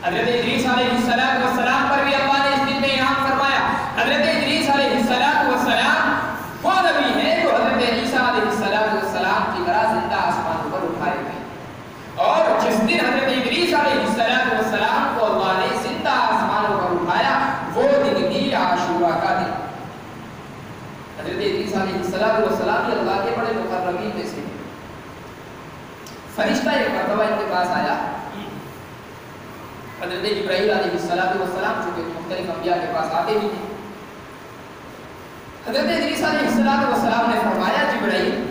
حضرت ادریس علیہ السلام پر بھی اللہ نے اس دن میں انعام فرمایا۔ حضرت ادریس علیہ السلام وہ نبی ہے جو حضرت عیسیٰ علیہ السلام کی طرح زندہ آسمانوں پر اٹھائے گئے، اور جس دن حضرت ادریس علیہ السلام کو اللہ نے زندہ آسمانوں پر اٹھایا وہ دن بھی عاشورہ کا دن۔ حضرت ادریس علیہ السلام یہ اللہ کے بڑے مقربین میں سے فرشتہ ایک مرتبہ ان کے پاس آیا۔ حضرت جبرائیل علیہ السلام چونکہ مختلف انبیاء کے پاس آتے ہی تھے، حضرت ادریس علیہ السلام نے فرمایا جبرائیل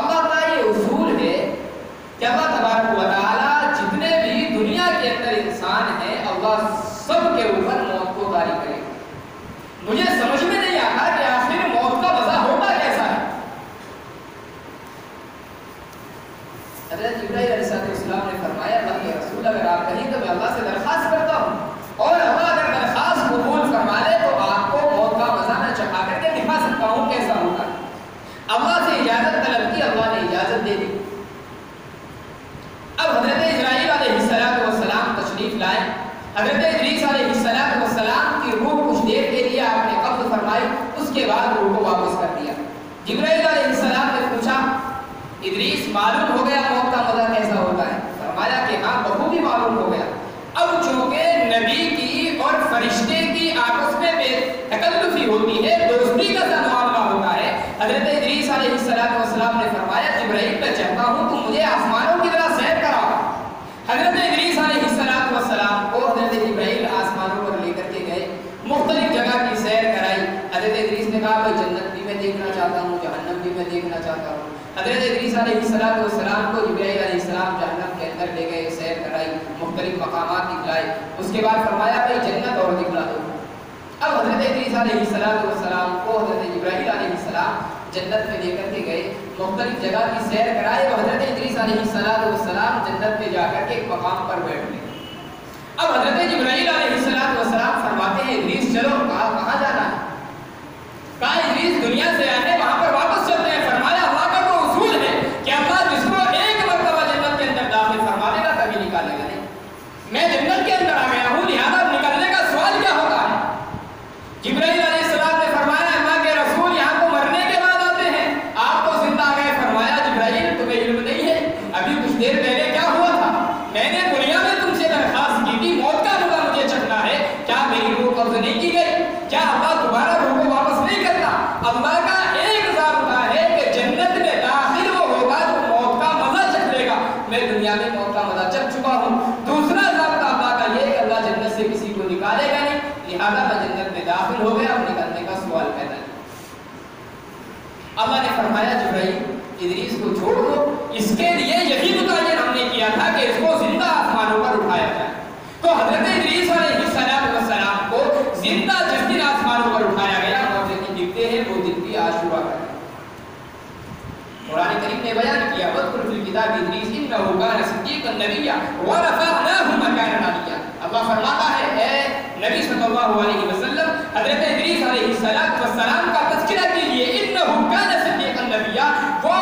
اللہ کا یہ اصول ہے کہ اللہ تبارک و تعالی جتنے بھی دنیا کے اندر انسان ہیں اللہ سب کے اوپر موت کو طاری کرے گا۔ مجھے سمجھ میں نہیں آتا کہ آخر موت کا مزہ ہوتا کیسا ہے۔ حضرت جبرائیل علیہ السلام نے فرمایا اللہ کے رسول اگر آپ کہیں تو میں اللہ سے درخواست کرتا ہوں، اور اللہ اگر درخواست قبول فرما لے تو آپ کو موت کا مزہ میں چکھا کر کے دکھا سکتا ہوں کیسا ہوتا ہے۔ اللہ سے اجازت طلب کی، اللہ نے اجازت دے دی۔ اب حضرت اسرائیل علیہ السلام تشریف لائے۔ حضرت ادریس علیہ السلام کی روح کچھ دیر کے لیے آپ نے قبض فرمائی، اس کے بعد روح کو واپس کر دیا۔ جبرائیل علیہ السلام نے پوچھا ادریس معلوم ہو گیا موت کا مزہ کیسا ہوتا ہے؟ فرمایا کہ ہاں بخوبی معلوم ہو گیا۔ اب چونکہ نبی کی اور فرشتے کی آپس میں بے تکلفی ہوتی ہے، دوستی کا معاملہ ہوتا ہے، حضرت ادریس علیہ السلام نے فرمایا جبرائیل میں چاہتا ہوں تو مجھے آسمانوں کی طرح سیر کراؤ۔ حضرت ادریس علیہ السلام کو حضرت جبرائیل آسمانوں پر لے کر کے گئے، مختلف جگہ کی سیر کرائی۔ حضرت ادریس نے کہا میں جنت بھی میں دیکھنا چاہتا ہوں، جہنم بھی میں دیکھنا چاہتا ہوں۔ حضرت ادریس علیہ السلام کو جبرائیل علیہ السلام جہنم کے اندر لے گئے، سیر کرائی، مختلف مقامات دکھلائے، اس کے بعد فرمایا بھائی جنت اور دکھلا دو۔ اب حضرت ادریس علیہ السلام کو حضرت جبرائیل علیہ السلام جنت میں لے کر کے گئے، مختلف جگہ کی سیر کرائے، اور حضرت ادریس علیہ السلام جنت میں جا کر کے ایک مقام پر بیٹھ گئے۔ اب حضرت جبرائیل علیہ السلام فرماتے ہیں ادریس چلو، کہاں جانا ہے؟ کہا ادریس دنیا سے آئے ہیں وہاں پر واپس چلتے ہیں۔ فرمایا اللہ کا تو اصول ہے کہ اللہ جس کو ایک مرتبہ جنت کے اندر داخل فرما دے گا کبھی نکالے گا نہیں۔ میں جنت کے اندر آ گیا ہوں، لہذا نکلنے کا سوال کیا ہوتا ہے؟ جبرائیل علیہ السلام نے فرمایا اللہ کے رسول یہاں کو مرنے کے بعد آتے ہیں، آپ تو زندہ آ گئے۔ فرمایا جبرائیل تمہیں علم نہیں ہے ابھی کچھ دیر پہلے کیا ہوا تھا؟ میں نے دنیا میں تم سے درخواست کی تھی موت کا مزہ مجھے چکھنا ہے، کیا میری روح قبض نہیں کی گئی؟ کیا اللہ دوبارہ روح کو واپس نہیں کرتا؟ اللہ کا ایک ضابطہ ہے کہ جنت میں داخل وہ ہوگا جو موت کا مزہ چکھ لے گا۔ میں دنیا میں موت کا مزہ چکھ چکا ہوں۔ دوسرا ضابطہ اللہ کا یہ کہ اللہ جنت سے کسی کو نکالے گا نہیں، لہذا میں جنت میں داخل ہو گیا، اب نکلنے کا سوال پیدا نہیں۔ اللہ نے فرمایا جبرائیل ادریس کو چھوڑ دو، اس کے لیے یہی متعین ہم نے کیا تھا کہ اس کو زندہ آسمانوں پر اٹھایا جائے۔ تو حضرت ادریس علیہ السلام کو زندہ جس دن آسمانوں پر اٹھایا گیا موجودی لکھتے ہیں وہ دن بھی عاشورہ کا ہے۔ قرآن کریم نے بیان کیا وَاذْكُرْ فِي الْكِتَابِ إِدْرِيسَ إِنَّهُ كَانَ صِدِّيقًا نَبِيًّا وَرَفَعْنَاهُ مَكَانًا عَلِيًّا۔ اللہ فرماتا ہے اے نبی صلی اللہ علیہ وسلم حضرت ادریس علیہ السلام کا تذکرہ کیجئے، إِنَّهُ كَانَ صِدِّيقًا نَبِيًّا، وہ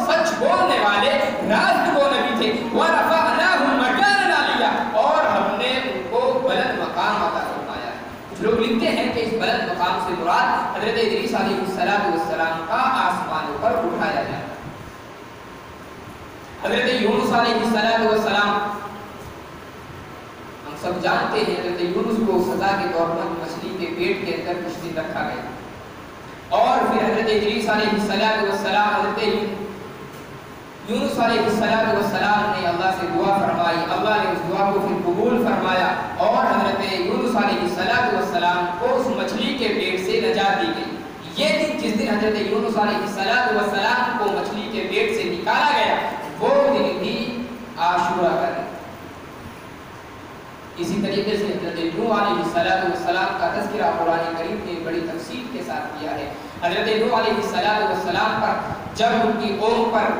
سچ بولنے والے راست گو نبی تھے، وَرَفَعْنَاهُ مَكَانًا عَلِيًّا، اور ہم نے ان کو بلند مقام عطا فرمایا۔ کچھ لوگ لکھتے ہیں کہ اس بلند مقام سے مراد حضرت ادریس علیہ السلام کا آسمانوں پر اٹھایا جائے۔ حضرت یونس علیہ السلام ہم سب جانتے ہیں حضرت یونس کو سزا کے طور پر مچھلی کے پیٹ کے اندر کچھ دن رکھا گیا، اور پھر حضرت ادریس علیہ السلام حضرت یونس علیہ السلام نے اللہ سے دعا فرمائی، اللہ نے اس دعا کو پھر قبول فرمایا، اور حضرت یونس علیہ السلام کو اس مچھلی کے پیٹ سے نجات دی گئی۔ یہ دن جس دن حضرت یونس علیہ السلام کو مچھلی کے پیٹ سے نکالا گیا وہ دن بھی عاشورہ کا دن۔ اسی طریقے سے حضرت نوح علیہ السلام کا تذکرہ قرآن کریم نے بڑی تفصیل کے ساتھ کیا ہے۔ حضرت نوح علیہ السلام پر جب ان کی قوم پر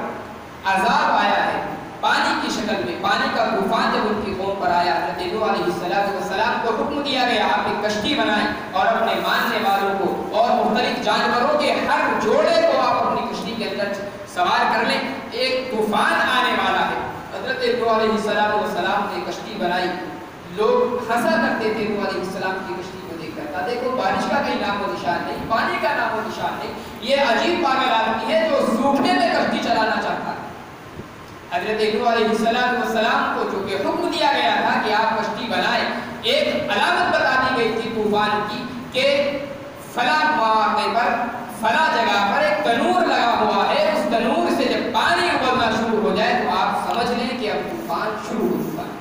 عذاب آیا ہے پانی کی شکل میں، پانی کا طوفان جب ان کی قوم پر آیا، حضرت نوح علیہ السلام کو حکم دیا گیا آپ ایک کشتی بنائیں اور اپنے ماننے والوں کو اور مختلف جانوروں کے ہر جوڑے کو آپ اپنی کشتی کے اندر سوار کر لیں، ایک طوفان آنے والا ہے۔ حضرت نوح علیہ السلام نے کشتی بنائی، لوگ ہنسا کرتے تھے نوح علیہ السلام کی کشتی کو دیکھ کر، دیکھو بارش کا کہیں نام و نشان نہیں، پانی کا نام و نشان نہیں، یہ عجیب پاگل آدمی ہے جو سوکھنے میں کشتی چلانا چاہتا ہے۔ حضرت نوح علیہ السلام کو جو کہ حکم دیا گیا تھا کہ آپ کشتی بنائیں، ایک علامت بتا دی گئی تھی طوفان کی کہ فلاں مواقع پر فلاں جگہ پر ایک تنور لگا ہوا ہے، اس تنور سے جب پانی ابلنا شروع ہو جائے تو آپ سمجھ لیں کہ اب طوفان شروع ہو چکا ہے۔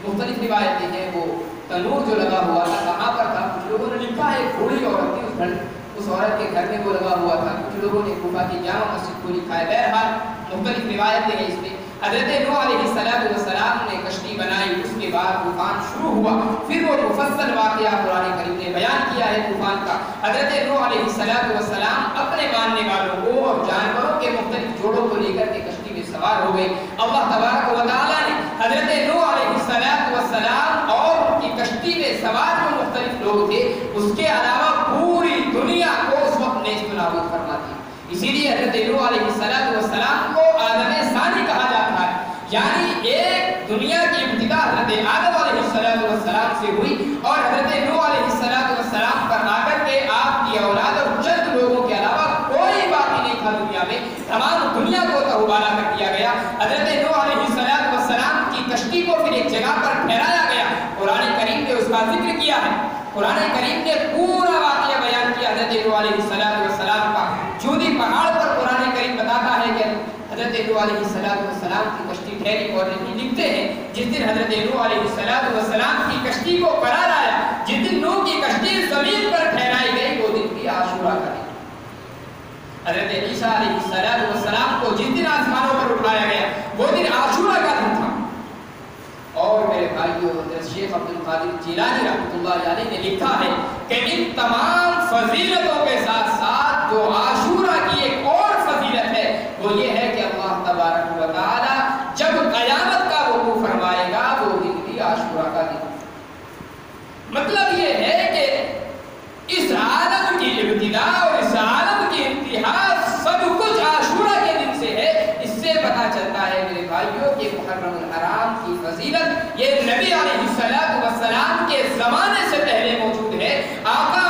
مختلف روایتیں ہیں وہ تنور جو لگا ہوا تھا کہاں پر تھا، کچھ لوگوں نے لکھا ہے ایک بوڑھی عورت تھی، اس عورت کے گھر میں وہ لگا ہوا تھا، کچھ لوگوں نے کوفہ کی جامع مسجد کو لکھا ہے۔ بہرحال مختلف روایتیں ہیں اس میں۔ حضرت نوح علیہ السلام نے کشتی بنائی، اس کے بعد طوفان شروع ہوا، پھر وہ مفصل واقعہ قرآن کریم نے بیان کیا ہے طوفان کا۔ حضرت نوح علیہ السلام اپنے ماننے والوں کو اور جانوروں کے مختلف جوڑوں کو لے کر کے کشتی میں سوار ہو گئے۔ اللہ تبارک و تعالیٰ نے حضرت نوح علیہ السلام اور ان کی کشتی میں سوار جو مختلف لوگ تھے اس کے علاوہ پوری دنیا کو اس وقت نیست و نابود فرما دیا۔ اسی لیے حضرت نوح علیہ السلام کو آدم ثانی کہا جاتا ہے، یعنی ایک دنیا کی ابتدا حضرت آدم علیہ السلام سے ہوئی اور حضرت نوح علیہ السلام پر آ کر کے آپ کی اولاد اور چند لوگوں کے علاوہ کوئی باقی نہیں تھا دنیا میں، تمام دنیا کو تہوبالا کر دیا گیا۔ حضرت نوح علیہ السلام کی کشتی کو پھر ایک جگہ پر ٹھہرایا گیا، قرآن کریم نے اس کا ذکر کیا ہے، قرآن کریم نے پورا واقعہ بیان کیا حضرت نوح علیہ السلام کا۔ جودی پہاڑ پر قرآن کریم بتاتا ہے کہ حضرت نوح علیہ السلام کی کشتی ٹھہری، اور لکھتے ہیں جس دن حضرت نوح علیہ السلام کی کشتی کو قرار آیا، جس دن نوح کی کشتی زمین پر ٹھہرائی گئی، وہ دن بھی عاشورہ کا دن۔ حضرت عیسیٰ علیہ السلام کو جس دن آسمانوں پر اٹھایا گیا وہ دن عاشورہ کا دن تھا۔ اور میرے بھائیو، حضرت شیخ عبد القادر جیلانی رحمۃ اللہ علیہ نے لکھا ہے کہ ان تمام فضیلتوں کے ساتھ ساتھ جو عاشورہ کی ایک اور فضیلت ہے وہ یہ ہے کہ اللہ تبارک و تعالی جب قیامت کا وقوع فرمائے گا وہ دن بھی عاشورہ کا دن۔ مطلب یہ ہے کہ اس عالم کی ابتدا اور اس عالم کی انتہا سب کچھ عاشورہ کے دن سے ہے۔ اس سے پتہ چلتا ہے میرے بھائیوں کہ محرم الحرام کی فضیلت یہ نبی علیہ السلام کے زمانے سے پہلے موجود ہے۔ آقا